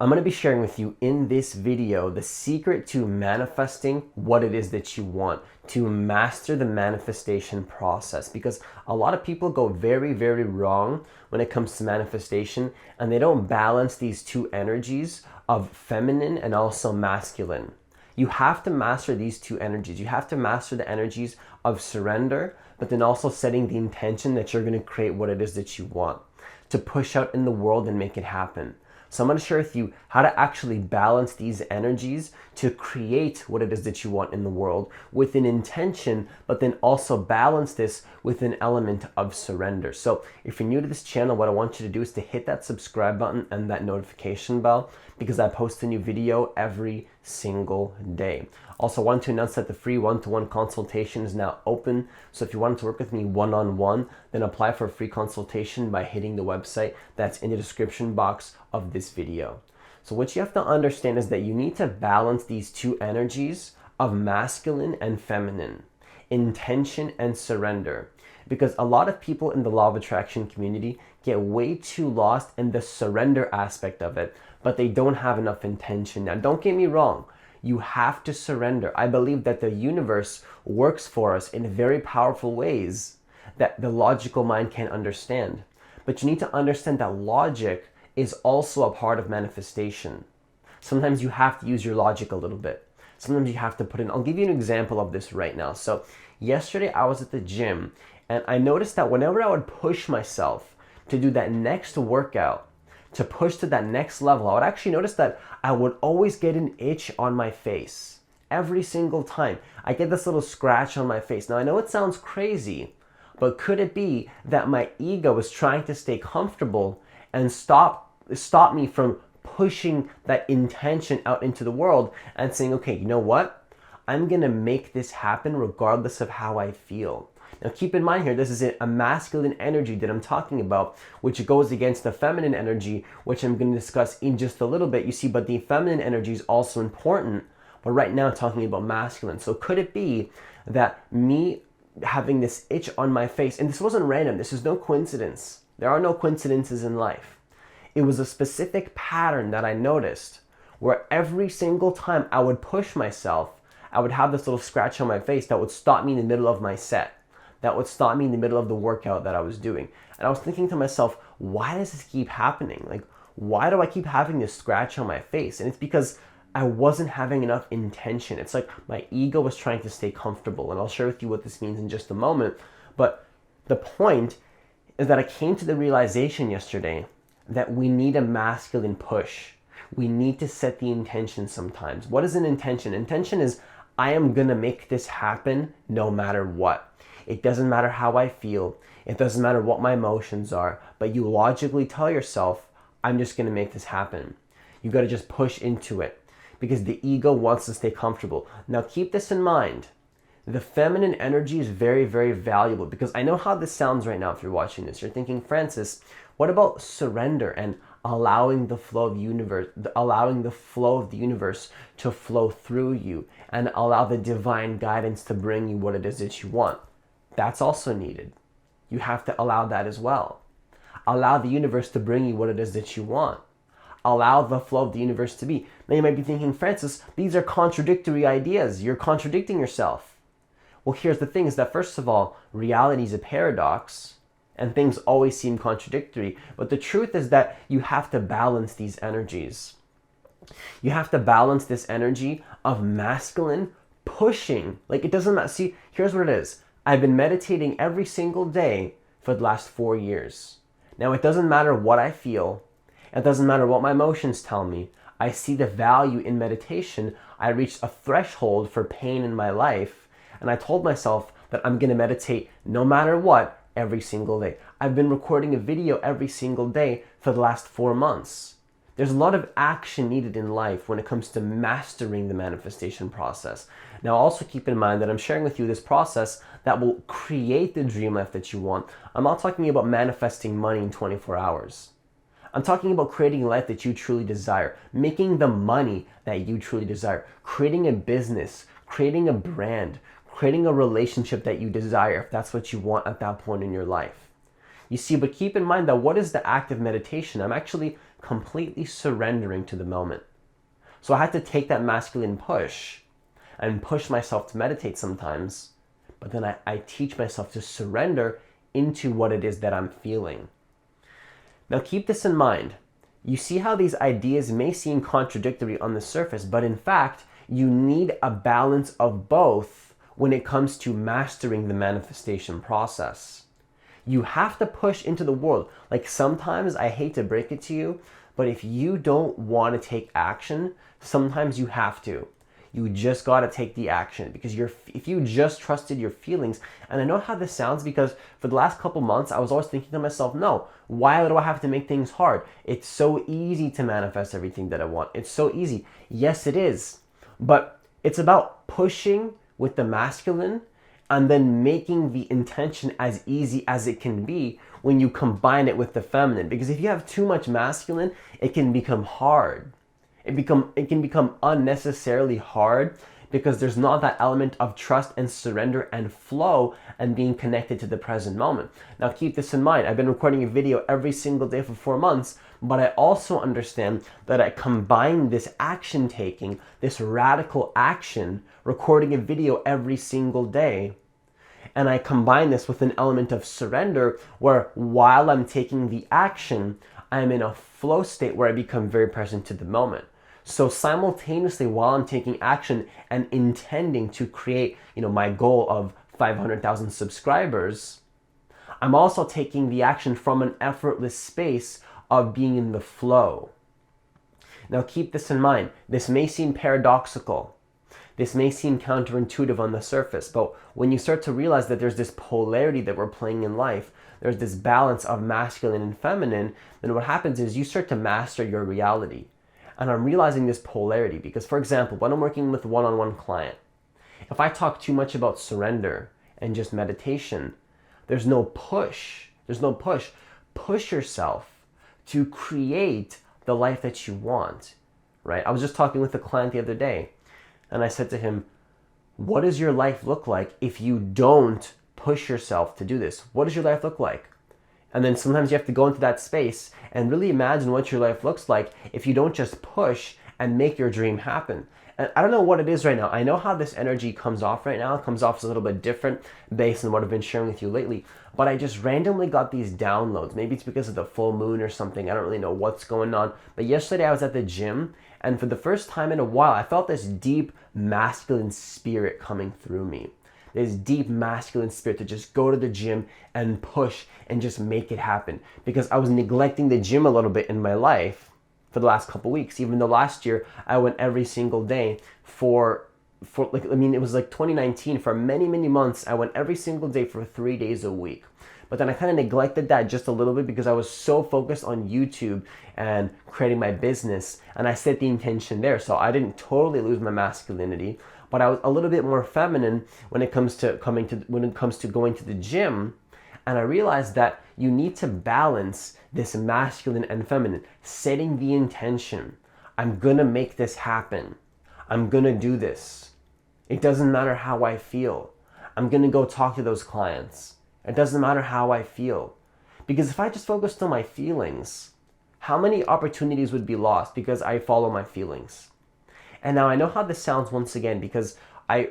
I'm going to be sharing with you in this video the secret to manifesting what it is that you want, to master the manifestation process, because a lot of people go very, very wrong when it comes to manifestation, and they don't balance these two energies of feminine and also masculine. You have to master these two energies. You have to master the energies of surrender, but then also setting the intention that you're going to create what it is that you want, to push out in the world and make it happen. So I'm going to share with you how to actually balance these energies to create what it is that you want in the world with an intention, but then also balance this with an element of surrender. So if you're new to this channel, what I want you to do is to hit that subscribe button and that notification bell, because I post a new video every single day. Also, I want to announce that the free one-to-one consultation is now open. So if you want to work with me one-on-one, then apply for a free consultation by hitting the website that's in the description box of this video. So what you have to understand is that you need to balance these two energies of masculine and feminine, intention and surrender. Because a lot of people in the law of attraction community get way too lost in the surrender aspect of it, but they don't have enough intention. Now, don't get me wrong. You have to surrender. I believe that the universe works for us in very powerful ways that the logical mind can't understand. But you need to understand that logic is also a part of manifestation. Sometimes you have to use your logic a little bit. Sometimes you have to put in, I'll give you an example of this right now. So yesterday I was at the gym and I noticed that whenever I would push myself to do that next workout, to push to that next level, I would actually notice that I would always get an itch on my face. Every single time. I get this little scratch on my face. Now I know it sounds crazy, but could it be that my ego was trying to stay comfortable and stop me from pushing that intention out into the world and saying, okay, you know what? I'm gonna make this happen regardless of how I feel. Now keep in mind here, this is a masculine energy that I'm talking about, which goes against the feminine energy, which I'm going to discuss in just a little bit. You see, but the feminine energy is also important, but right now I'm talking about masculine. So could it be that me having this itch on my face, and this wasn't random, this is no coincidence. There are no coincidences in life. It was a specific pattern that I noticed where every single time I would push myself, I would have this little scratch on my face that would stop me in the middle of my set. That would stop me in the middle of the workout that I was doing. And I was thinking to myself, why does this keep happening? Like, why do I keep having this scratch on my face? And it's because I wasn't having enough intention. It's like my ego was trying to stay comfortable. And I'll share with you what this means in just a moment. But the point is that I came to the realization yesterday that we need a masculine push. We need to set the intention sometimes. What is an intention? Intention is, I am gonna make this happen no matter what. It doesn't matter how I feel. It doesn't matter what my emotions are, but you logically tell yourself, I'm just going to make this happen. You got to just push into it because the ego wants to stay comfortable. Now keep this in mind. The feminine energy is very, very valuable because I know how this sounds right now if you're watching this. You're thinking, Francis, what about surrender and allowing the flow of the universe, allowing the flow of the universe to flow through you and allow the divine guidance to bring you what it is that you want? That's also needed. You have to allow that as well. Allow the universe to bring you what it is that you want. Allow the flow of the universe to be. Now you might be thinking, Francis, these are contradictory ideas. You're contradicting yourself. Well, here's the thing is that first of all, reality is a paradox and things always seem contradictory. But the truth is that you have to balance these energies. You have to balance this energy of masculine pushing. Like it doesn't matter. See, here's what it is. I've been meditating every single day for the last 4 years. Now, it doesn't matter what I feel. It doesn't matter what my emotions tell me. I see the value in meditation. I reached a threshold for pain in my life, and I told myself that I'm going to meditate no matter what every single day. I've been recording a video every single day for the last 4 months. There's a lot of action needed in life when it comes to mastering the manifestation process. Now, also keep in mind that I'm sharing with you this process that will create the dream life that you want. I'm not talking about manifesting money in 24 hours. I'm talking about creating a life that you truly desire, making the money that you truly desire, creating a business, creating a brand, creating a relationship that you desire if that's what you want at that point in your life. You see, but keep in mind that what is the act of meditation? I'm actually completely surrendering to the moment. So I had to take that masculine push and push myself to meditate sometimes, but then I teach myself to surrender into what it is that I'm feeling. Now keep this in mind. You see how these ideas may seem contradictory on the surface, but in fact, you need a balance of both when it comes to mastering the manifestation process. You have to push into the world. Like sometimes, I hate to break it to you, but if you don't want to take action, sometimes you have to. You just got to take the action, because if you just trusted your feelings, and I know how this sounds because for the last couple months, I was always thinking to myself, no, why do I have to make things hard? It's so easy to manifest everything that I want. It's so easy. Yes, it is. But it's about pushing with the masculine and then making the intention as easy as it can be when you combine it with the feminine. Because if you have too much masculine, it can become hard. It can become unnecessarily hard because there's not that element of trust and surrender and flow and being connected to the present moment. Now keep this in mind. I've been recording a video every single day for 4 months, but I also understand that I combine this action taking, this radical action, recording a video every single day, and I combine this with an element of surrender where while I'm taking the action, I'm in a flow state where I become very present to the moment. So simultaneously, while I'm taking action and intending to create, my goal of 500,000 subscribers, I'm also taking the action from an effortless space of being in the flow. Now keep this in mind. This may seem paradoxical. This may seem counterintuitive on the surface, but when you start to realize that there's this polarity that we're playing in life, there's this balance of masculine and feminine, then what happens is you start to master your reality. And I'm realizing this polarity because, for example, when I'm working with a one-on-one client, if I talk too much about surrender and just meditation, there's no push. There's no push. Push yourself to create the life that you want, right? I was just talking with a client the other day, and I said to him, what does your life look like if you don't push yourself to do this? What does your life look like? And then sometimes you have to go into that space and really imagine what your life looks like if you don't just push and make your dream happen. And I don't know what it is right now. I know how this energy comes off right now. It comes off as a little bit different based on what I've been sharing with you lately. But I just randomly got these downloads. Maybe it's because of the full moon or something. I don't really know what's going on. But yesterday I was at the gym, and for the first time in a while, I felt this deep masculine spirit coming through me. This deep masculine spirit to just go to the gym and push and just make it happen. Because I was neglecting the gym a little bit in my life for the last couple weeks. Even though last year I went every single day it was like 2019. For many, many months, I went every single day for 3 days a week. But then I kind of neglected that just a little bit because I was so focused on YouTube and creating my business, and I set the intention there. So I didn't totally lose my masculinity, but I was a little bit more feminine when it comes to going to the gym. And I realized that you need to balance this masculine and feminine, setting the intention. I'm gonna make this happen. I'm gonna do this. It doesn't matter how I feel. I'm gonna go talk to those clients. It doesn't matter how I feel. Because if I just focused on my feelings, how many opportunities would be lost because I follow my feelings? And now I know how this sounds once again, because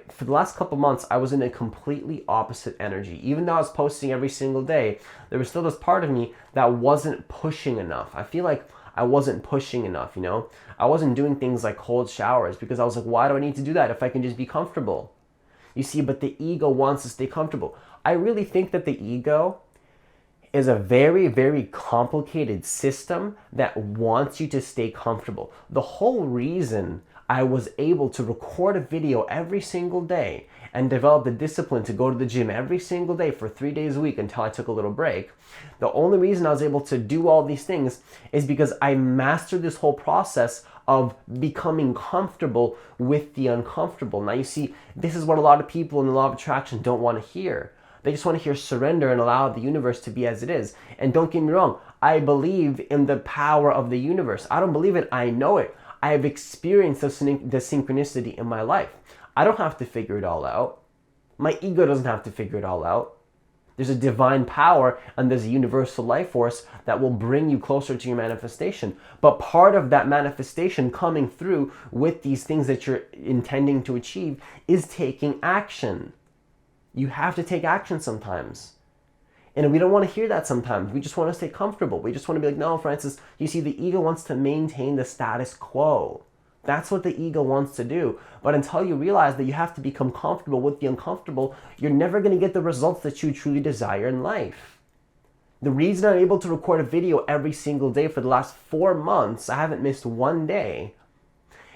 for the last couple months, I was in a completely opposite energy. Even though I was posting every single day, there was still this part of me that wasn't pushing enough. I feel like I wasn't pushing enough, I wasn't doing things like cold showers because I was like, why do I need to do that if I can just be comfortable? You see, but the ego wants to stay comfortable. I really think that the ego is a very, very complicated system that wants you to stay comfortable. The whole reason I was able to record a video every single day and develop the discipline to go to the gym every single day for 3 days a week until I took a little break. The only reason I was able to do all these things is because I mastered this whole process of becoming comfortable with the uncomfortable. Now you see, this is what a lot of people in the law of attraction don't want to hear. They just want to hear surrender and allow the universe to be as it is. And don't get me wrong, I believe in the power of the universe. I don't believe it, I know it. I have experienced the synchronicity in my life. I don't have to figure it all out. My ego doesn't have to figure it all out. There's a divine power and there's a universal life force that will bring you closer to your manifestation. But part of that manifestation coming through with these things that you're intending to achieve is taking action. You have to take action sometimes. And we don't want to hear that sometimes. We just want to stay comfortable. We just want to be like, no, Francis, you see, the ego wants to maintain the status quo. That's what the ego wants to do. But until you realize that you have to become comfortable with the uncomfortable, you're never going to get the results that you truly desire in life. The reason I'm able to record a video every single day for the last 4 months, I haven't missed one day,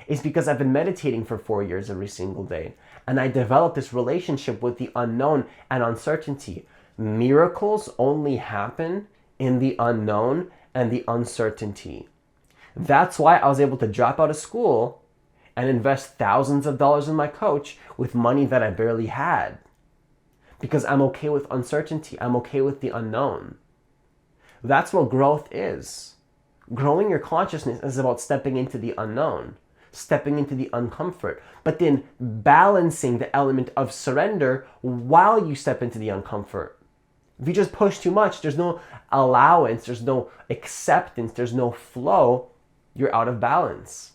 is because I've been meditating for 4 years every single day. And I developed this relationship with the unknown and uncertainty. Miracles only happen in the unknown and the uncertainty. That's why I was able to drop out of school and invest thousands of dollars in my coach with money that I barely had. Because I'm okay with uncertainty. I'm okay with the unknown. That's what growth is. Growing your consciousness is about stepping into the unknown, stepping into the uncomfort, but then balancing the element of surrender while you step into the uncomfort. If you just push too much, there's no allowance, there's no acceptance, there's no flow, you're out of balance.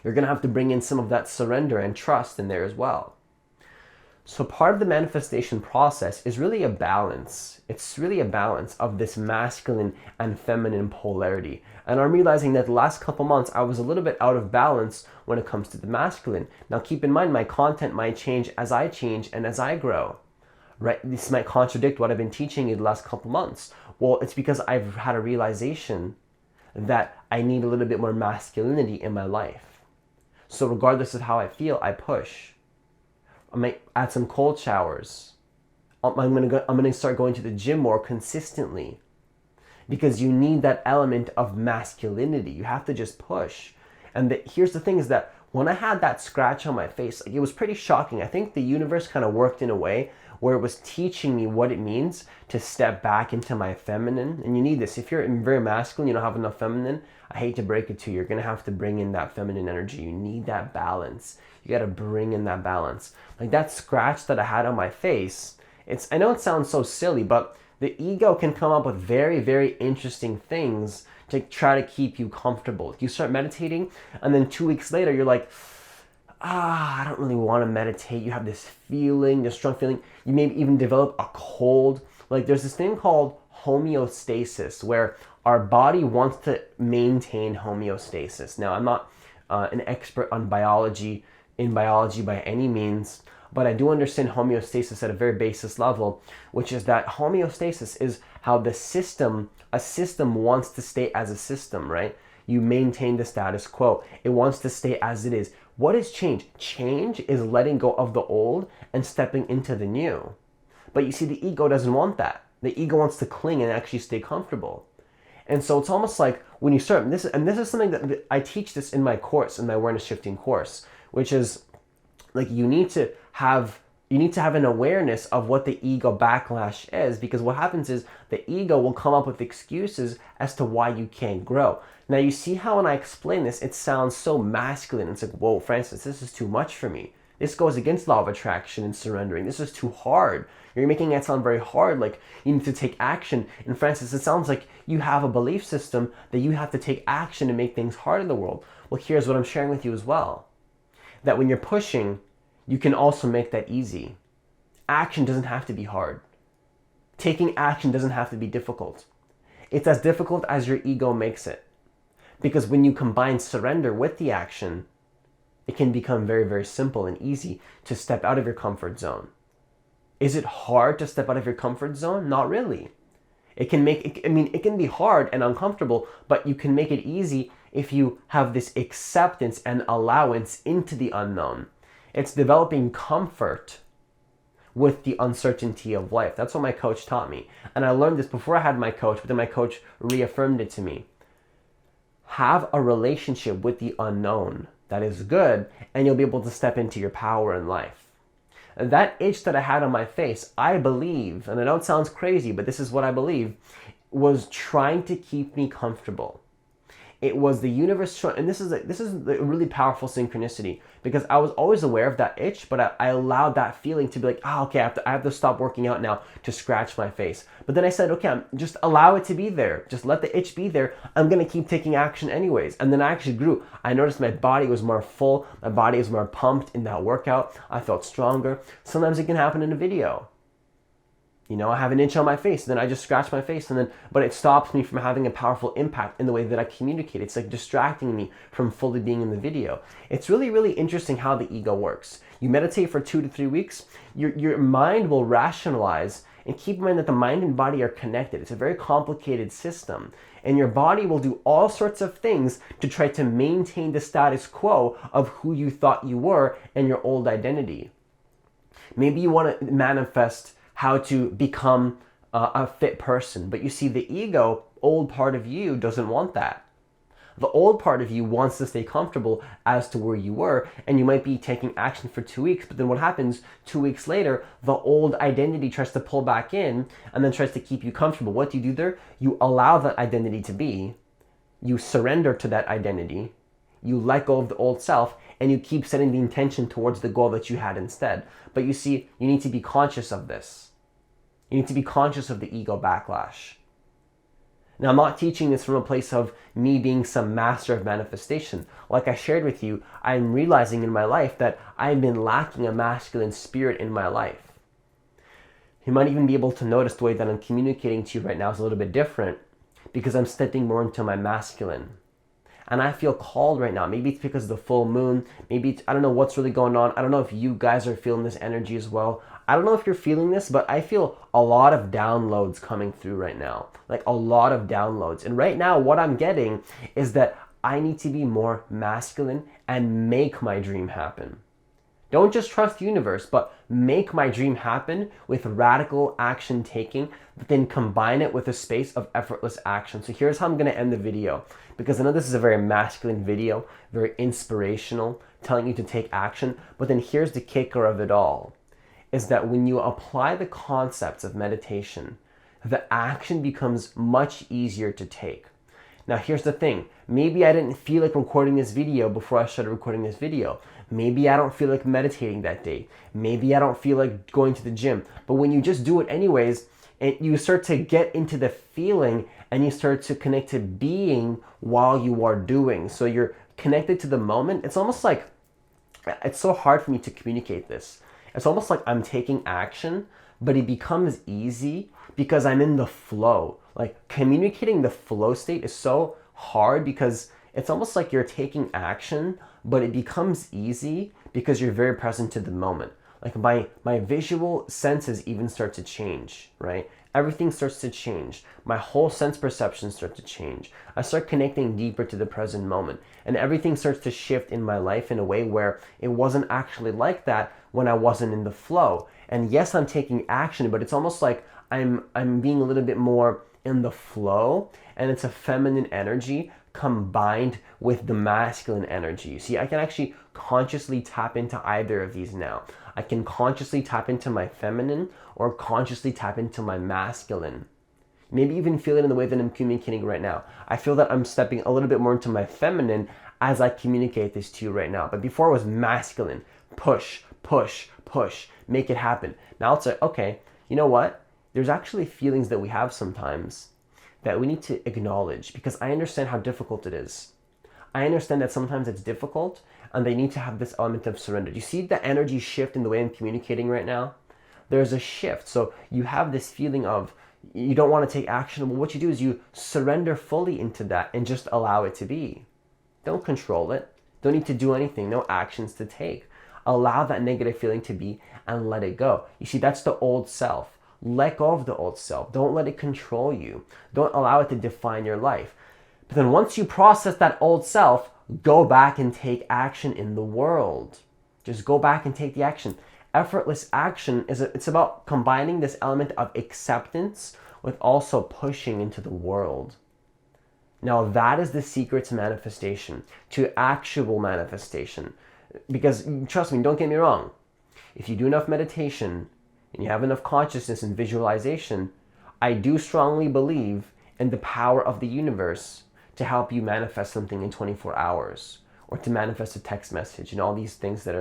You're going to have to bring in some of that surrender and trust in there as well. So part of the manifestation process is really a balance. It's really a balance of this masculine and feminine polarity. And I'm realizing that the last couple months I was a little bit out of balance when it comes to the masculine. Now keep in mind, my content might change as I change and as I grow. Right? This might contradict what I've been teaching in the last couple months. Well, it's because I've had a realization that I need a little bit more masculinity in my life. So regardless of how I feel, I push. I might add some cold showers. I'm gonna start going to the gym more consistently, because you need that element of masculinity. You have to just push. And here's the thing is that when I had that scratch on my face, like, it was pretty shocking. I think the universe kind of worked in a way where it was teaching me what it means to step back into my feminine. And you need this. If you're very masculine, you don't have enough feminine, I hate to break it to you, you're going to have to bring in that feminine energy. You need that balance. You got to bring in that balance. Like that scratch that I had on my face, I know it sounds so silly, but the ego can come up with very, very interesting things to try to keep you comfortable. You start meditating, and then 2 weeks later, you're like, I don't really want to meditate. You have this feeling, this strong feeling. You may even develop a cold. Like there's this thing called homeostasis, where our body wants to maintain homeostasis. Now, I'm not an expert on biology by any means, but I do understand homeostasis at a very basis level, which is that homeostasis is how a system wants to stay as a system, right? You maintain the status quo. It wants to stay as it is. What is change? Change is letting go of the old and stepping into the new. But you see, the ego doesn't want that. The ego wants to cling and actually stay comfortable. And so it's almost like when you start, this is something that I teach this in my course, in my awareness shifting course, which is like you need to have an awareness of what the ego backlash is, because what happens is the ego will come up with excuses as to why you can't grow. Now you see how when I explain this, it sounds so masculine. It's like, whoa, Francis, this is too much for me. This goes against law of attraction and surrendering. This is too hard. You're making it sound very hard, like you need to take action. And Francis, it sounds like you have a belief system that you have to take action to make things hard in the world. Well, here's what I'm sharing with you as well. That when you're pushing, you can also make that easy. Action doesn't have to be hard. Taking action doesn't have to be difficult. It's as difficult as your ego makes it. Because when you combine surrender with the action, it can become very, very simple and easy to step out of your comfort zone. Is it hard to step out of your comfort zone? Not really. It can be hard and uncomfortable, but you can make it easy if you have this acceptance and allowance into the unknown. It's developing comfort with the uncertainty of life. That's what my coach taught me. And I learned this before I had my coach, but then my coach reaffirmed it to me. Have a relationship with the unknown that is good, and you'll be able to step into your power in life. And that itch that I had on my face, I believe, and I know it sounds crazy, but this is what I believe, was trying to keep me comfortable. It was the universe, and this is a really powerful synchronicity, because I was always aware of that itch, but I allowed that feeling to be like, oh, okay, I have to stop working out now to scratch my face. But then I said, okay, just allow it to be there. Just let the itch be there. I'm gonna keep taking action anyways. And then I actually grew. I noticed my body was more full. My body was more pumped in that workout. I felt stronger. Sometimes it can happen in a video. You know, I have an itch on my face, then I just scratch my face, but it stops me from having a powerful impact in the way that I communicate. It's like distracting me from fully being in the video. It's really, really interesting how the ego works. You meditate for 2 to 3 weeks, your mind will rationalize, and keep in mind that the mind and body are connected. It's a very complicated system. And your body will do all sorts of things to try to maintain the status quo of who you thought you were and your old identity. Maybe you want to manifest how to become a fit person. But you see, the ego, old part of you, doesn't want that. The old part of you wants to stay comfortable as to where you were, and you might be taking action for 2 weeks, but then what happens 2 weeks later, the old identity tries to pull back in and then tries to keep you comfortable. What do you do there? You allow that identity to be, you surrender to that identity, you let go of the old self, and you keep setting the intention towards the goal that you had instead. But you see, you need to be conscious of this. You need to be conscious of the ego backlash. Now, I'm not teaching this from a place of me being some master of manifestation. Like I shared with you, I'm realizing in my life that I've been lacking a masculine spirit in my life. You might even be able to notice the way that I'm communicating to you right now is a little bit different, because I'm stepping more into my masculine. And I feel called right now. Maybe it's because of the full moon. Maybe I don't know what's really going on. I don't know if you guys are feeling this energy as well. I don't know if you're feeling this, but I feel a lot of downloads coming through right now. Like a lot of downloads. And right now what I'm getting is that I need to be more masculine and make my dream happen. Don't just trust the universe, but make my dream happen with radical action taking, but then combine it with a space of effortless action. So here's how I'm gonna end the video, because I know this is a very masculine video, very inspirational, telling you to take action, but then here's the kicker of it all, is that when you apply the concepts of meditation, the action becomes much easier to take. Now here's the thing, maybe I didn't feel like recording this video before I started recording this video. Maybe I don't feel like meditating that day. Maybe I don't feel like going to the gym. But when you just do it anyways, and you start to get into the feeling and you start to connect to being while you are doing. So you're connected to the moment. It's almost like, it's so hard for me to communicate this. It's almost like I'm taking action, but it becomes easy because I'm in the flow. Like communicating the flow state is so hard because it's almost like you're taking action, but it becomes easy because you're very present to the moment. Like my visual senses even start to change, right? Everything starts to change. My whole sense perception starts to change. I start connecting deeper to the present moment, and everything starts to shift in my life in a way where it wasn't actually like that when I wasn't in the flow. And yes, I'm taking action, but it's almost like I'm being a little bit more in the flow, and it's a feminine energy combined with the masculine energy. See, I can actually consciously tap into either of these now. I can consciously tap into my feminine or consciously tap into my masculine. Maybe even feel it in the way that I'm communicating right now. I feel that I'm stepping a little bit more into my feminine as I communicate this to you right now. But before it was masculine. Push, push, push, make it happen. Now it's like, okay, you know what? There's actually feelings that we have sometimes that we need to acknowledge, because I understand how difficult it is. I understand that sometimes it's difficult and they need to have this element of surrender. You see the energy shift in the way I'm communicating right now? There's a shift. So you have this feeling of you don't want to take action. Well, what you do is you surrender fully into that and just allow it to be. Don't control it. Don't need to do anything. No actions to take. Allow that negative feeling to be and let it go. You see, that's the old self. Let go of the old self. Don't let it control you. Don't allow it to define your life. But then once you process that old self, go back and take action in the world. Just go back and take the action. Effortless action it's about combining this element of acceptance with also pushing into the world. Now that is the secret to manifestation, to actual manifestation. Because trust me, don't get me wrong. If you do enough meditation and you have enough consciousness and visualization, I do strongly believe in the power of the universe to help you manifest something in 24 hours or to manifest a text message and all these things that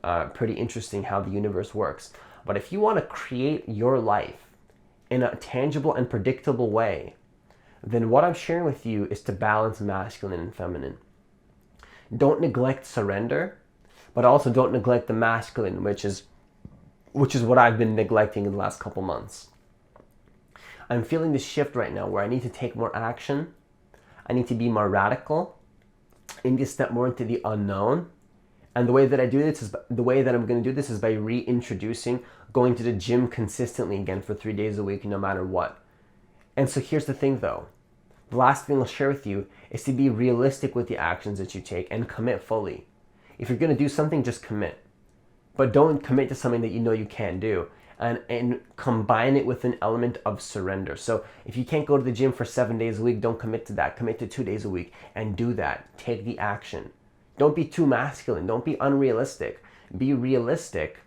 are pretty interesting how the universe works. But if you want to create your life in a tangible and predictable way, then what I'm sharing with you is to balance masculine and feminine. Don't neglect surrender, but also don't neglect the masculine, which is what I've been neglecting in the last couple months. I'm feeling this shift right now where I need to take more action. I need to be more radical. I need to step more into the unknown. And the way that I'm going to do this is by reintroducing going to the gym consistently again for 3 days a week, no matter what. And so here's the thing though. The last thing I'll share with you is to be realistic with the actions that you take and commit fully. If you're going to do something, just commit. But don't commit to something that you know you can't do. And combine it with an element of surrender. So if you can't go to the gym for 7 days a week, don't commit to that. Commit to 2 days a week and do that. Take the action. Don't be too masculine. Don't be unrealistic. Be realistic,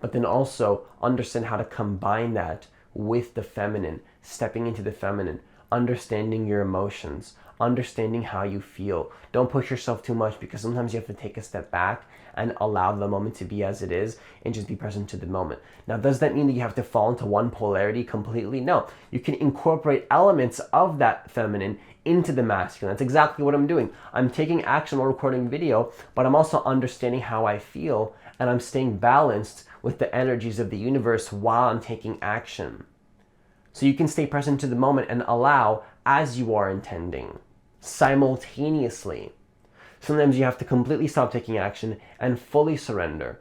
but then also understand how to combine that with the feminine, stepping into the feminine, understanding your emotions, understanding how you feel. Don't push yourself too much, because sometimes you have to take a step back and allow the moment to be as it is and just be present to the moment. Now, does that mean that you have to fall into one polarity completely? No. You can incorporate elements of that feminine into the masculine. That's exactly what I'm doing. I'm taking action while recording video, but I'm also understanding how I feel, and I'm staying balanced with the energies of the universe while I'm taking action. So you can stay present to the moment and allow as you are intending, simultaneously. Sometimes you have to completely stop taking action and fully surrender.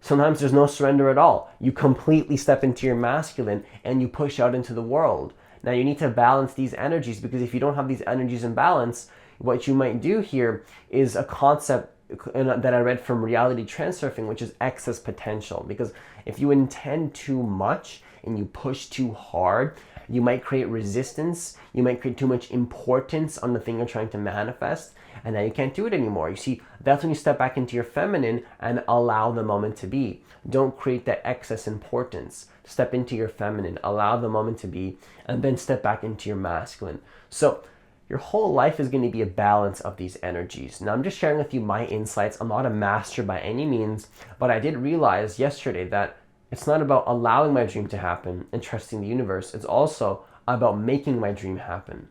Sometimes there's no surrender at all. You completely step into your masculine and you push out into the world. Now you need to balance these energies, because if you don't have these energies in balance, what you might do here is a concept that I read from Reality Transurfing, which is excess potential. Because if you intend too much and you push too hard, you might create resistance, you might create too much importance on the thing you're trying to manifest, and now you can't do it anymore. You see, that's when you step back into your feminine and allow the moment to be. Don't create that excess importance. Step into your feminine, allow the moment to be, and then step back into your masculine. So your whole life is going to be a balance of these energies. Now, I'm just sharing with you my insights. I'm not a master by any means, but I did realize yesterday that it's not about allowing my dream to happen and trusting the universe. It's also about making my dream happen.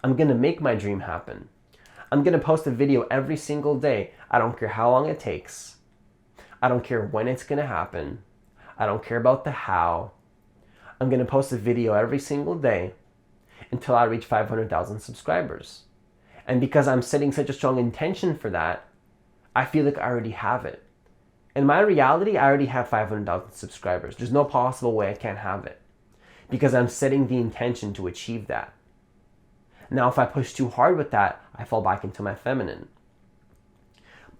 I'm going to make my dream happen. I'm going to post a video every single day. I don't care how long it takes. I don't care when it's going to happen. I don't care about the how. I'm going to post a video every single day until I reach 500,000 subscribers. And because I'm setting such a strong intention for that, I feel like I already have it. In my reality, I already have 500,000 subscribers. There's no possible way I can't have it, because I'm setting the intention to achieve that. Now, if I push too hard with that, I fall back into my feminine.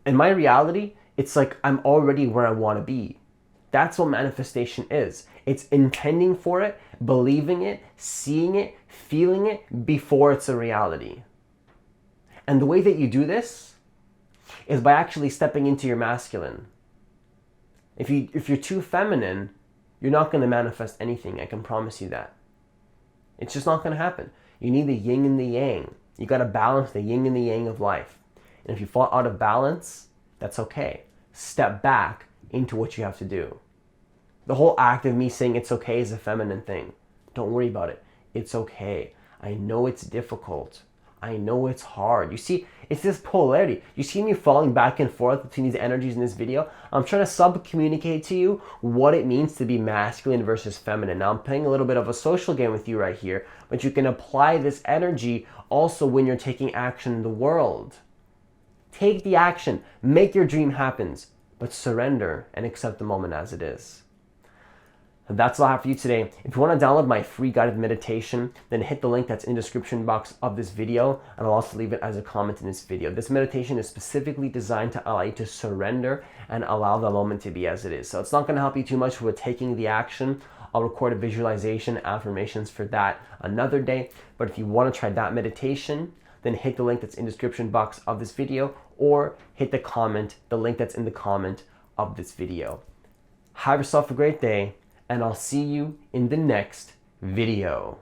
In my reality, it's like I'm already where I want to be. That's what manifestation is. It's intending for it, believing it, seeing it, feeling it before it's a reality. And the way that you do this is by actually stepping into your masculine. If you're too feminine, you're not going to manifest anything. I can promise you that. It's just not going to happen. You need the yin and the yang. You got to balance the yin and the yang of life. And if you fall out of balance, that's okay. Step back into what you have to do. The whole act of me saying it's okay is a feminine thing. Don't worry about it. It's okay. I know it's difficult. I know it's hard. You see, it's this polarity. You see me falling back and forth between these energies in this video. I'm trying to sub-communicate to you what it means to be masculine versus feminine. Now, I'm playing a little bit of a social game with you right here, but you can apply this energy also when you're taking action in the world. Take the action. Make your dream happen, but surrender and accept the moment as it is. And that's all I have for you today. If you want to download my free guided meditation, then hit the link that's in the description box of this video, and I'll also leave it as a comment in this video. This meditation is specifically designed to allow you to surrender and allow the moment to be as it is. So it's not going to help you too much with taking the action. I'll record a visualization, affirmations for that another day. But if you want to try that meditation, then hit the link that's in the description box of this video, or hit the link that's in the comment of this video. Have yourself a great day, and I'll see you in the next video.